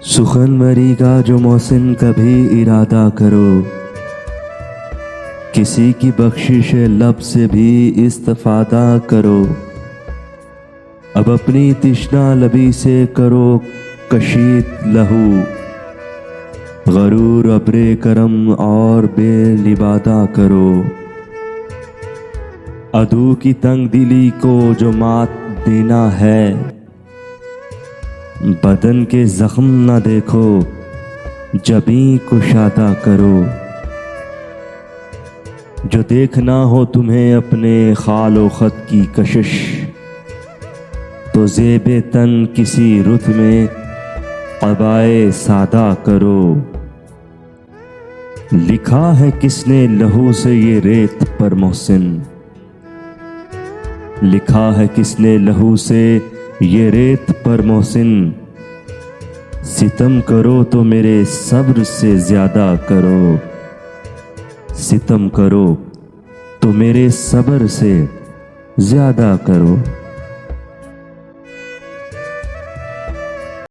सुखनवरी का जो मौसिन कभी इरादा करो, किसी की बख्शिश लब से भी इस्तिफादा करो। अब अपनी तिश्ना लबी से करो कशीत लहू, गरूर अब्रे करम और बेलिबादा करो। अदू की तंग दिली को जो मात देना है, बदन के जख्म न देखो जबीं कुशादा करो। जो देखना हो तुम्हें अपने खालो खत की कशिश, तो ज़ेबे तन किसी रुत में क़बाए सादा करो। लिखा है किसने लहू से ये रेत पर मोहसिन, लिखा है किसने लहू से ये रेत पर मोहसिन। सितम करो तो मेरे सब्र से ज्यादा करो, सितम करो तो मेरे सब्र से ज्यादा करो।